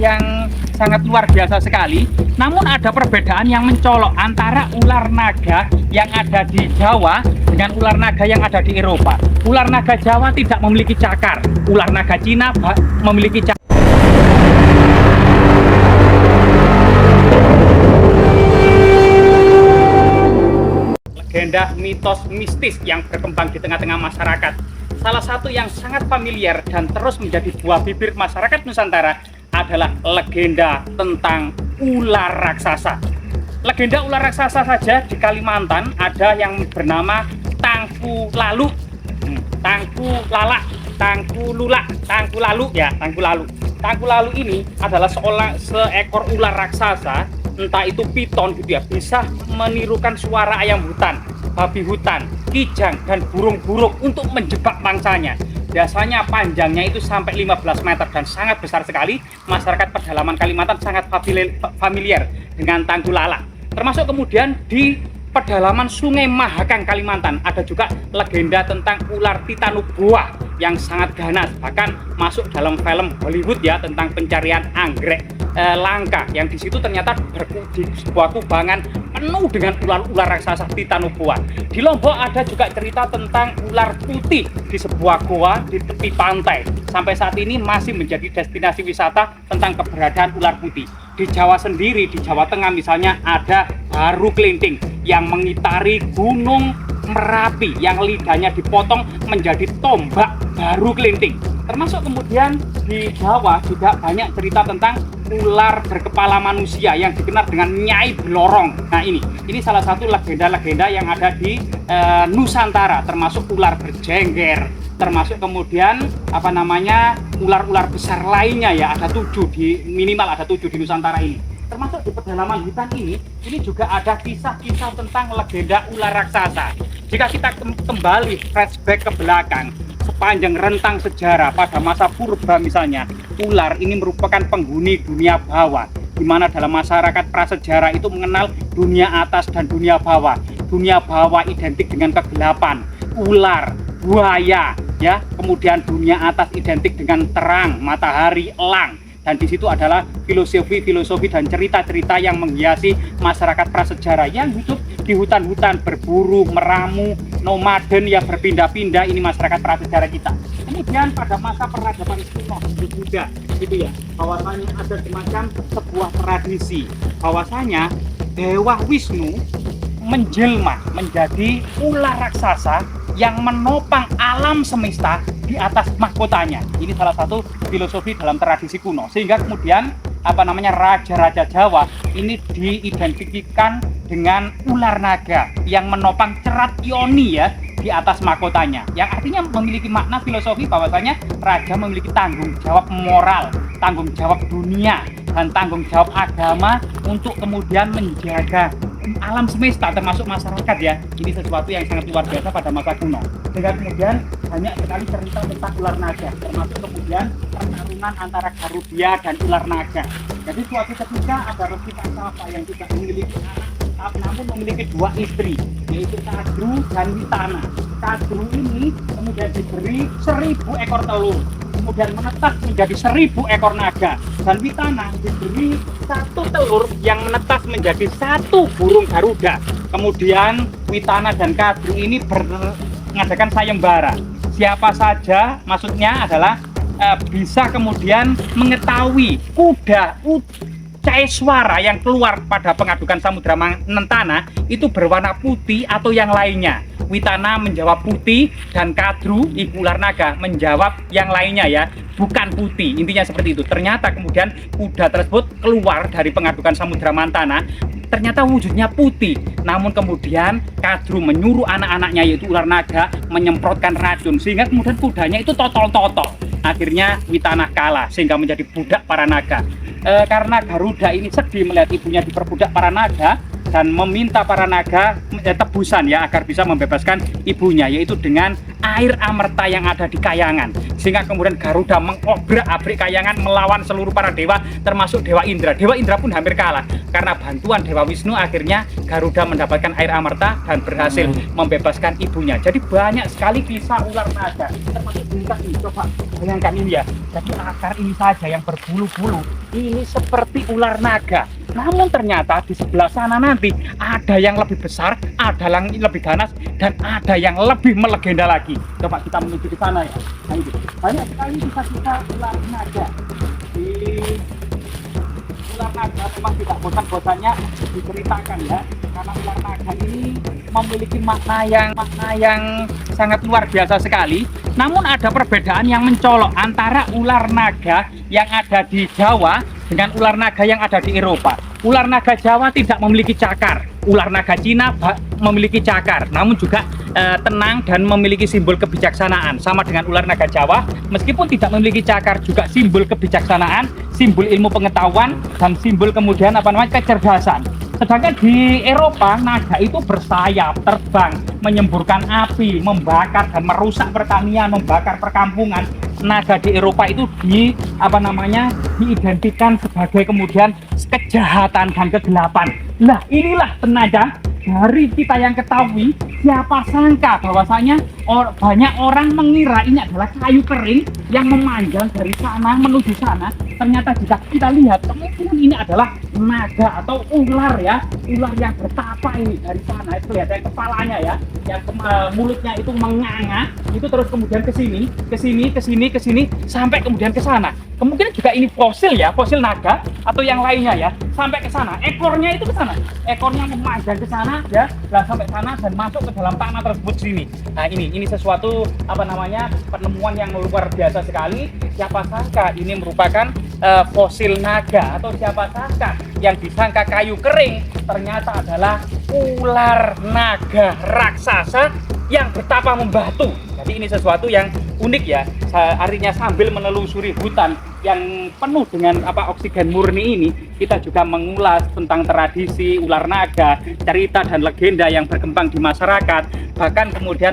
yang sangat luar biasa sekali. Namun ada perbedaan yang mencolok antara ular naga yang ada di Jawa dengan ular naga yang ada di Eropa. Ular naga Jawa tidak memiliki cakar, ular naga Cina memiliki cakar. Legenda mitos mistis yang berkembang di tengah-tengah masyarakat. Salah satu yang sangat familiar dan terus menjadi buah bibir masyarakat Nusantara adalah legenda tentang ular raksasa. Legenda ular raksasa saja di Kalimantan ada yang bernama Tangku Lalu, Tangku Lala, Tangku Lula, Tangku Lalu ya, Tangku Lalu. Tangku Lalu ini adalah seekor ular raksasa, entah itu piton gitu ya, bisa menirukan suara ayam hutan, babi hutan, kijang, dan burung-burung untuk menjebak mangsanya. Biasanya panjangnya itu sampai 15 meter dan sangat besar sekali. Masyarakat pedalaman Kalimantan sangat familiar dengan Tangku Lala. Termasuk kemudian di pedalaman Sungai Mahakam Kalimantan ada juga legenda tentang ular Titanuboa yang sangat ganas, bahkan masuk dalam film Hollywood ya tentang pencarian anggrek langka, yang di situ ternyata di sebuah kubangan penuh dengan ular-ular raksasa Titanuboa. Di Lombok ada juga cerita tentang ular putih di sebuah goa di tepi pantai. Sampai saat ini masih menjadi destinasi wisata tentang keberadaan ular putih. Di Jawa sendiri, di Jawa Tengah misalnya ada Baru Kelinting yang mengitari Gunung Merapi yang lidahnya dipotong menjadi tombak Baru Kelinting. Termasuk kemudian di Jawa juga banyak cerita tentang ular berkepala manusia yang dikenal dengan Nyai Blorong. Nah ini salah satu legenda-legenda yang ada di Nusantara, termasuk ular berjengger, termasuk kemudian ular-ular besar lainnya ya, ada 7 minimal ada 7 di Nusantara ini. Termasuk di pedalaman hutan ini juga ada kisah-kisah tentang legenda ular raksasa. Jika kita kembali flashback ke belakang, sepanjang rentang sejarah pada masa purba misalnya, ular ini merupakan penghuni dunia bawah, di mana dalam masyarakat prasejarah itu mengenal dunia atas dan dunia bawah. Dunia bawah identik dengan kegelapan, ular, buaya, ya. Kemudian dunia atas identik dengan terang, matahari, elang. Dan di situ adalah filosofi dan cerita-cerita yang menghiasi masyarakat prasejarah yang hidup di hutan-hutan, berburu, meramu, nomaden yang berpindah-pindah. Ini masyarakat prasejarah kita. Kemudian pada masa peradaban kuno juga gitu ya, bahwasanya ada semacam sebuah tradisi bahwasanya Dewa Wisnu menjelma menjadi ular raksasa yang menopang alam semesta di atas mahkotanya. Ini salah satu filosofi dalam tradisi kuno, sehingga kemudian raja-raja Jawa ini diidentifikkan dengan ular naga yang menopang cerat yoni ya di atas mahkotanya, yang artinya memiliki makna filosofi bahwasanya raja memiliki tanggung jawab moral, tanggung jawab dunia, dan tanggung jawab agama untuk kemudian menjaga alam semesta termasuk masyarakat ya. Ini sesuatu yang sangat luar biasa pada masa kuno. Sehingga kemudian banyak sekali cerita tentang ular naga, termasuk kemudian pertarungan antara Garuda dan ular naga. Jadi suatu ketika ada Resi Kansapa yang tidak memiliki anak, namun memiliki 2 istri, yaitu Kadru dan Witana. Kadru ini kemudian diberi 1000 ekor telur, kemudian menetas menjadi 1000 ekor naga, dan Witana diberi 1 telur yang menetas menjadi 1 burung Garuda. Kemudian Witana dan Kadru ini mengadakan sayembara. Siapa saja, maksudnya adalah bisa kemudian mengetahui kuda Caeswara yang keluar pada pengadukan Samudra Nentana itu berwarna putih atau yang lainnya. Witana menjawab putih dan Kadru, ibu ular naga, menjawab yang lainnya ya, bukan putih. Intinya seperti itu. Ternyata kemudian kuda tersebut keluar dari pengadukan Samudra Nentana, ternyata wujudnya putih. Namun kemudian Kadru menyuruh anak-anaknya yaitu ular naga menyemprotkan racun, sehingga kemudian kudanya itu totol-totol. Akhirnya Witana kalah sehingga menjadi budak para naga. Karena Garuda ini sedih melihat ibunya diperbudak para naga, dan meminta para naga tebusan ya agar bisa membebaskan ibunya, yaitu dengan air amerta yang ada di kayangan, sehingga kemudian Garuda mengobrak-abrik kayangan melawan seluruh para dewa termasuk Dewa Indra. Dewa Indra pun hampir kalah karena bantuan Dewa Wisnu. Akhirnya Garuda mendapatkan air amerta dan berhasil membebaskan ibunya. Jadi banyak sekali kisah ular naga, termasuk bintang ini. Coba bayangkan ini ya, jadi akar ini saja yang berbulu-bulu ini seperti ular naga. Namun ternyata di sebelah sana nanti ada yang lebih besar, ada yang lebih ganas, dan ada yang lebih melegenda lagi. Coba kita menuju ke sana ya. Nah, itu banyak sekali kisah-kisah ular naga. Di ular naga memang tidak bosan-bosannya diceritakan ya, karena ular naga ini memiliki makna yang sangat luar biasa sekali. Namun ada perbedaan yang mencolok antara ular naga yang ada di Jawa dengan ular naga yang ada di Eropa. Ular naga Jawa tidak memiliki cakar, ular naga Cina memiliki cakar, namun juga tenang dan memiliki simbol kebijaksanaan. Sama dengan ular naga Jawa, meskipun tidak memiliki cakar, juga simbol kebijaksanaan, simbol ilmu pengetahuan, dan simbol kemudian kecerdasan. Sedangkan di Eropa, naga itu bersayap, terbang, menyemburkan api, membakar dan merusak pertanian, membakar perkampungan. Naga di Eropa itu diidentikan sebagai kemudian kejahatan dan kegelapan. Nah, inilah tenaga dari kita yang ketahui, siapa sangka bahwasanya banyak orang mengira ini adalah kayu kering yang memanjang dari sana menuju sana. Ternyata jika kita lihat, kemungkinan ini adalah naga atau ular ya, ular yang bertapa ini dari sana. Itu lihat kepalanya ya, yang mulutnya itu menganga, itu terus kemudian ke sini sampai kemudian ke sana. Kemungkinan juga ini fosil ya, fosil naga atau yang lainnya ya, sampai ke sana. Ekornya itu ke sana, ekornya memanjang ke sana ya, sampai sana dan masuk ke dalam tanah tersebut sini. Nah, ini sesuatu penemuan yang luar biasa sekali. Siapa sangka ini merupakan fosil naga, atau siapa sangka yang disangka kayu kering ternyata adalah ular naga raksasa yang bertapa membatu. Jadi ini sesuatu yang unik ya. Artinya sambil menelusuri hutan yang penuh dengan oksigen murni ini, kita juga mengulas tentang tradisi ular naga, cerita dan legenda yang berkembang di masyarakat, bahkan kemudian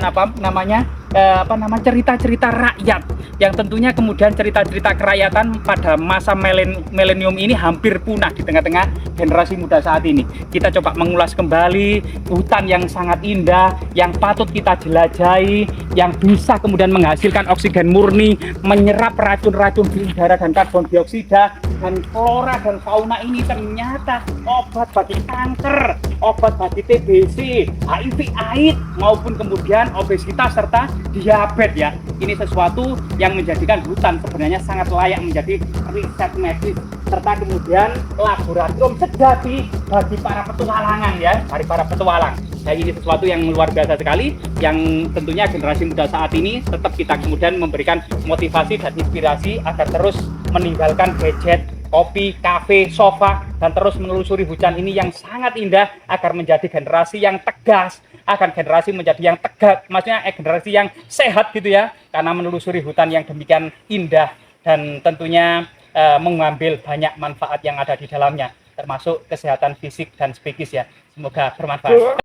cerita-cerita rakyat yang tentunya kemudian cerita-cerita kerakyatan pada masa milenium ini hampir punah di tengah-tengah generasi muda saat ini. Kita coba mengulas kembali hutan yang sangat indah, yang patut kita jelajahi, yang bisa kemudian menghasilkan oksigen murni, menyerap racun-racun di udara dan karbon dioksida, dan flora dan fauna ini ternyata obat bagi kanker, obat bagi TBC, HIV/AIDS maupun kemudian obesitas serta diabetes ya. Ini sesuatu yang menjadikan hutan sebenarnya sangat layak menjadi riset medis serta kemudian laboratorium sejati bagi para petualangan ya, dari para petualang. Nah, ini sesuatu yang luar biasa sekali, yang tentunya generasi muda saat ini tetap kita kemudian memberikan motivasi dan inspirasi agar terus meninggalkan gadget, kopi, kafe, sofa, dan terus menelusuri hujan ini yang sangat indah agar menjadi generasi yang tegas, agar generasi menjadi yang tegak, maksudnya generasi yang sehat gitu ya, karena menelusuri hutan yang demikian indah dan tentunya mengambil banyak manfaat yang ada di dalamnya, termasuk kesehatan fisik dan psikis ya. Semoga bermanfaat.